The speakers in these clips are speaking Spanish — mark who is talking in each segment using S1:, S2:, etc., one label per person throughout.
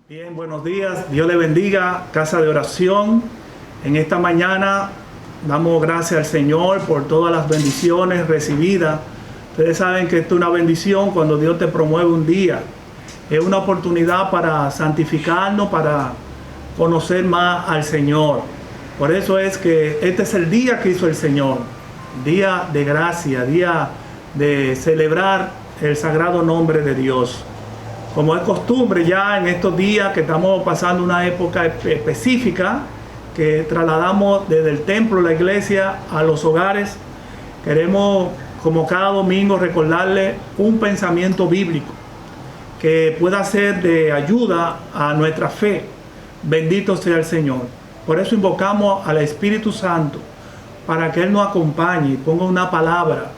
S1: Bien, buenos días. Dios le bendiga, casa de oración. En esta mañana damos gracias al Señor por todas las bendiciones recibidas. Ustedes saben que esto es una bendición cuando Dios te promueve un día. Es una oportunidad para santificarnos, para conocer más al Señor. Por eso es que este es el día que hizo el Señor. Día de gracia, día de celebrar el sagrado nombre de Dios. Como es costumbre ya en estos días que estamos pasando una época específica, que trasladamos desde el templo, la iglesia, a los hogares, queremos como cada domingo recordarle un pensamiento bíblico que pueda ser de ayuda a nuestra fe. Bendito sea el Señor. Por eso invocamos al Espíritu Santo para que Él nos acompañe y ponga una palabra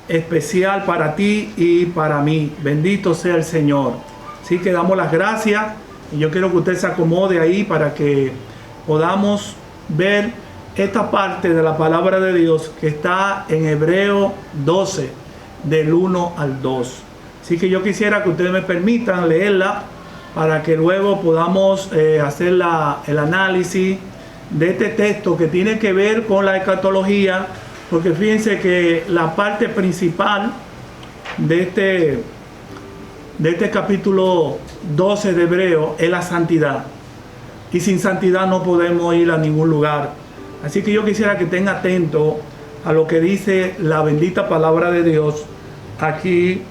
S1: especial para ti y para mí. Bendito sea el Señor. Así que damos las gracias y yo quiero que usted se acomode ahí para que podamos ver esta parte de la palabra de Dios que está en Hebreo 12 del 1 al 2. Así que yo quisiera que ustedes me permitan leerla para que luego podamos hacer el análisis de este texto que tiene que ver con la escatología, porque fíjense que la parte principal de este capítulo 12 de Hebreo es la santidad. Y sin santidad no podemos ir a ningún lugar. Así que yo quisiera que estén atentos a lo que dice la bendita palabra de Dios aquí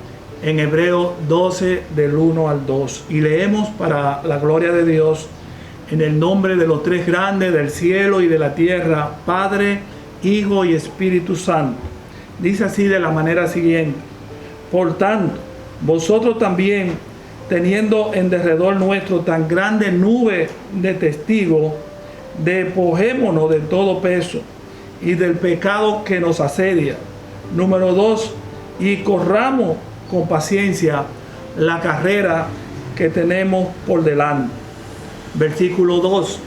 S1: en Hebreo 12 del 1 al 2. Y leemos para la gloria de Dios en el nombre de los tres grandes del cielo y de la tierra, Padre, Hijo y Espíritu Santo. Dice así de la manera siguiente: por tanto, vosotros también, teniendo en derredor nuestro tan grande nube de testigos, despojémonos de todo peso y del pecado que nos asedia. Número 2, y corramos con paciencia la carrera que tenemos por delante. Versículo 2,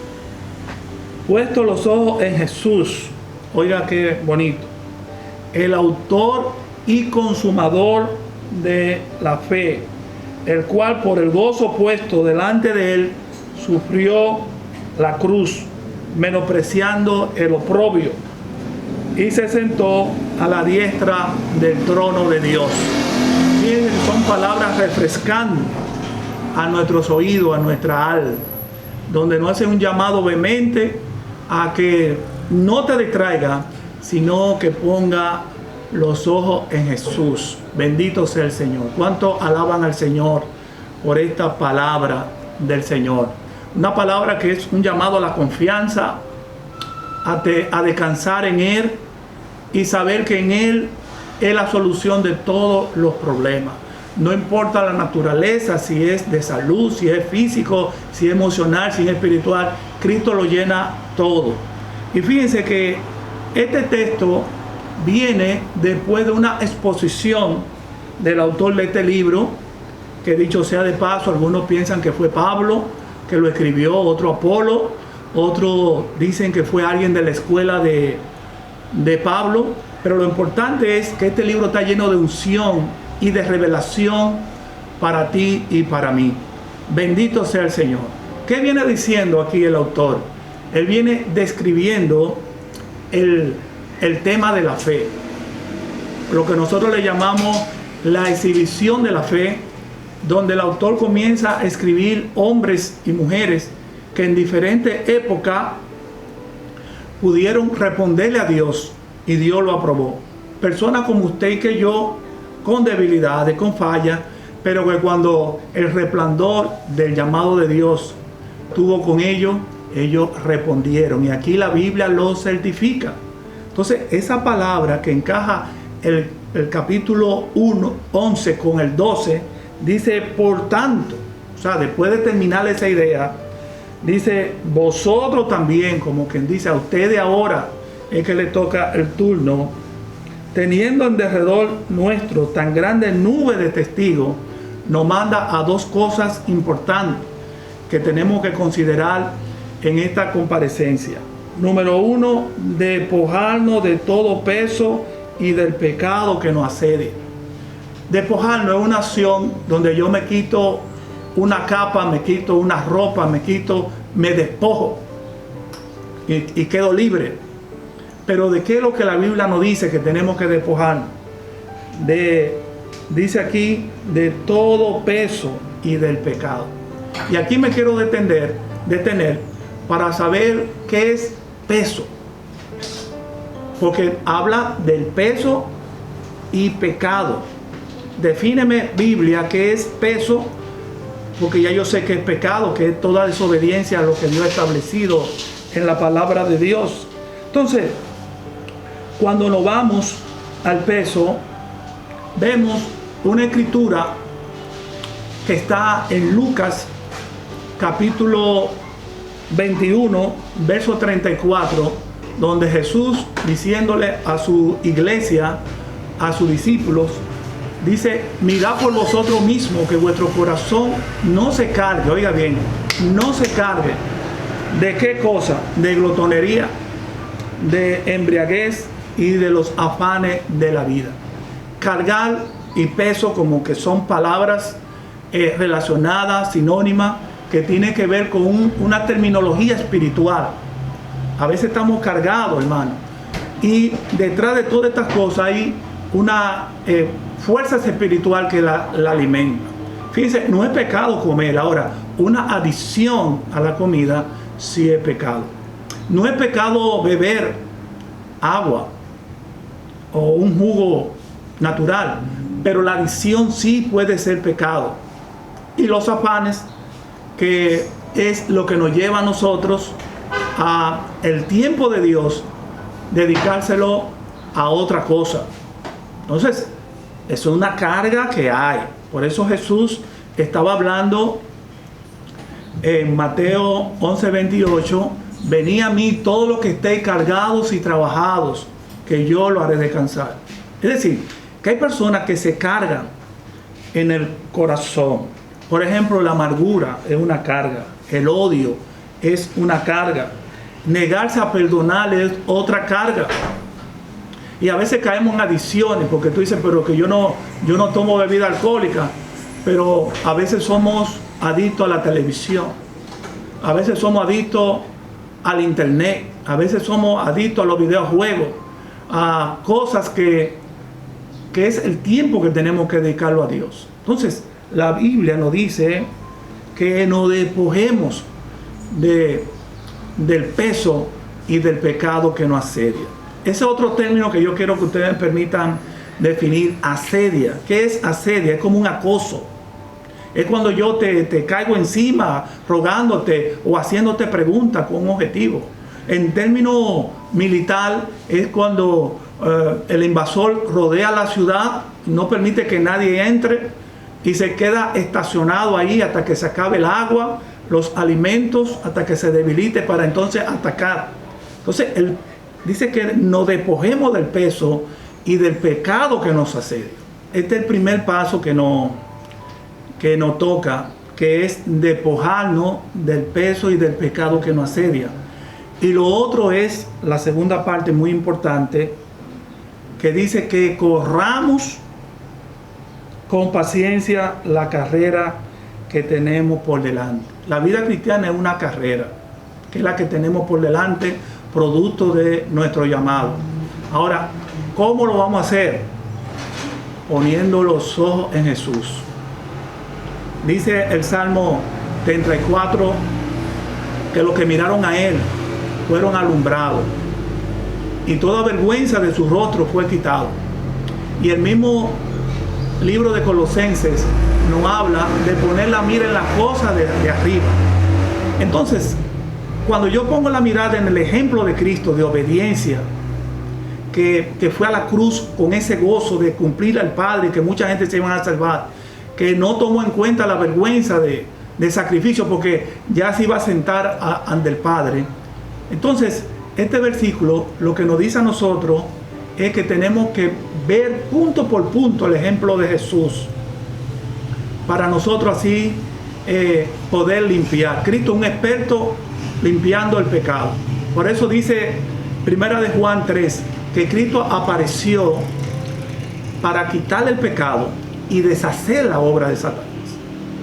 S1: puesto los ojos en Jesús, oiga qué bonito, el autor y consumador de la fe, el cual por el gozo puesto delante de él sufrió la cruz, menospreciando el oprobio, y se sentó a la diestra del trono de Dios. Miren, son palabras refrescantes a nuestros oídos, a nuestra alma, donde nos hace un llamado vehemente a que no te distraiga, sino que ponga los ojos en Jesús. Bendito sea el Señor. ¿Cuánto alaban al Señor por esta palabra del Señor? Una palabra que es un llamado a la confianza, a descansar en Él y saber que en Él es la solución de todos los problemas. No importa la naturaleza, si es de salud, si es físico, si es emocional, si es espiritual, Cristo lo llena todo. Y fíjense que este texto viene después de una exposición del autor de este libro, que dicho sea de paso, algunos piensan que fue Pablo que lo escribió, otro Apolo, otros dicen que fue alguien de la escuela de Pablo, pero lo importante es que este libro está lleno de unción y de revelación para ti y para mí. Bendito sea el Señor. ¿Qué viene diciendo aquí el autor? Él viene describiendo el tema de la fe, lo que nosotros le llamamos la exhibición de la fe, donde el autor comienza a escribir hombres y mujeres que en diferentes épocas pudieron responderle a Dios y Dios lo aprobó. Personas como usted y que yo, con debilidades, con fallas, pero que cuando el resplandor del llamado de Dios tuvo con ellos, ellos respondieron, y aquí la Biblia lo certifica. Entonces, esa palabra que encaja el capítulo 11 con el 12, dice, por tanto, o sea, después de terminar esa idea, dice, vosotros también, como quien dice, a ustedes ahora es que le toca el turno, teniendo en derredor nuestro tan grande nube de testigos, nos manda a dos cosas importantes que tenemos que considerar en esta comparecencia. Número 1, despojarnos de todo peso y del pecado que nos asedia. Despojarnos es una acción donde yo me quito una capa, me quito una ropa, me despojo y quedo libre. Pero ¿de qué es lo que la Biblia nos dice que tenemos que despojar? Dice aquí, de todo peso y del pecado. Y aquí me quiero detener para saber qué es peso. Porque habla del peso y pecado. Defíneme, Biblia, qué es peso, porque ya yo sé que es pecado, que es toda desobediencia a lo que Dios ha establecido en la palabra de Dios. Entonces, cuando nos vamos al peso, vemos una escritura que está en Lucas capítulo 21, verso 34, donde Jesús, diciéndole a su iglesia, a sus discípulos, dice: mirad por vosotros mismos que vuestro corazón no se cargue, oiga bien, no se cargue. ¿De qué cosa? De glotonería, de embriaguez y de los afanes de la vida. Cargar y peso como que son palabras relacionadas, sinónimas, que tiene que ver con una terminología espiritual. A veces estamos cargados, hermano, y detrás de todas estas cosas hay una fuerza espiritual que la alimenta. Fíjense, no es pecado comer. Ahora, una adicción a la comida sí es pecado. No es pecado beber agua o un jugo natural, pero la adicción sí puede ser pecado. Y los afanes, que es lo que nos lleva a nosotros a el tiempo de Dios, dedicárselo a otra cosa. Entonces, es una carga que hay. Por eso Jesús estaba hablando en Mateo 11:28, venid a mí todos los que estéis cargados y trabajados, que yo lo haré descansar. Es decir, que hay personas que se cargan en el corazón. Por ejemplo, la amargura es una carga, el odio es una carga, negarse a perdonar es otra carga. Y a veces caemos en adicciones, porque tú dices, pero que yo no tomo bebida alcohólica, pero a veces somos adictos a la televisión, a veces somos adictos al internet, a veces somos adictos a los videojuegos, a cosas que es el tiempo que tenemos que dedicarlo a Dios. Entonces, la Biblia nos dice que nos despojemos del peso y del pecado que nos asedia. Ese otro término que yo quiero que ustedes me permitan definir, asedia. ¿Qué es asedia? Es como un acoso. Es cuando yo te caigo encima rogándote o haciéndote preguntas con un objetivo. En término militar es cuando el invasor rodea la ciudad, no permite que nadie entre y se queda estacionado ahí hasta que se acabe el agua, los alimentos, hasta que se debilite para entonces atacar. Entonces él dice que nos despojemos del peso y del pecado que nos asedia. Este es el primer paso que nos toca, que es despojarnos del peso y del pecado que nos asedia. Y lo otro es la segunda parte muy importante, que dice que corramos con paciencia la carrera que tenemos por delante. La vida cristiana es una carrera, que es la que tenemos por delante, producto de nuestro llamado. Ahora, ¿cómo lo vamos a hacer? Poniendo los ojos en Jesús. Dice el Salmo 34 que los que miraron a Él fueron alumbrados y toda vergüenza de su rostro fue quitado. Y el mismo libro de Colosenses nos habla de poner la mira en las cosas de arriba. Entonces, cuando yo pongo la mirada en el ejemplo de Cristo de obediencia, que fue a la cruz con ese gozo de cumplir al Padre, que mucha gente se iba a salvar, que no tomó en cuenta la vergüenza de sacrificio porque ya se iba a sentar ante el Padre. Entonces, este versículo lo que nos dice a nosotros es que tenemos que ver punto por punto el ejemplo de Jesús para nosotros así poder limpiar. Cristo es un experto limpiando el pecado. Por eso dice Primera de Juan 3 que Cristo apareció para quitar el pecado y deshacer la obra de Satanás.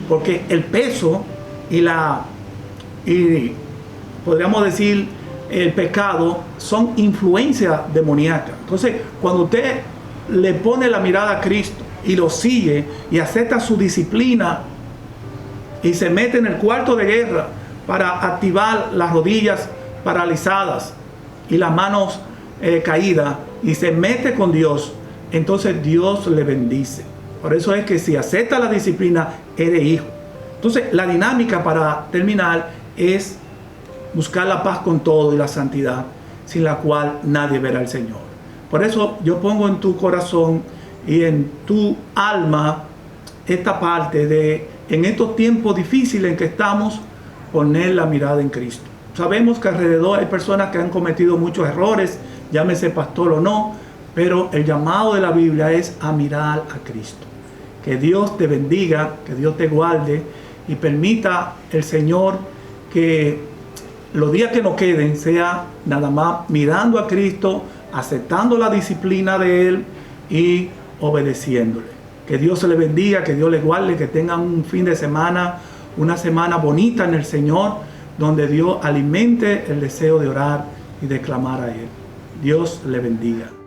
S1: porque el peso y podríamos decir el pecado son influencia demoníaca. Entonces, cuando usted le pone la mirada a Cristo y lo sigue y acepta su disciplina y se mete en el cuarto de guerra para activar las rodillas paralizadas y las manos caídas y se mete con Dios, entonces Dios le bendice. Por eso es que si acepta la disciplina, eres hijo. Entonces, la dinámica para terminar es buscar la paz con todo y la santidad, sin la cual nadie verá al Señor. Por eso yo pongo en tu corazón y en tu alma esta parte de, en estos tiempos difíciles en que estamos, poner la mirada en Cristo. Sabemos que alrededor hay personas que han cometido muchos errores, llámese pastor o no, pero el llamado de la Biblia es a mirar a Cristo. Que Dios te bendiga, que Dios te guarde y permita el Señor que los días que nos queden sea nada más mirando a Cristo, aceptando la disciplina de Él y obedeciéndole. Que Dios se le bendiga, que Dios le guarde, que tengan un fin de semana, una semana bonita en el Señor, donde Dios alimente el deseo de orar y de clamar a Él. Dios le bendiga.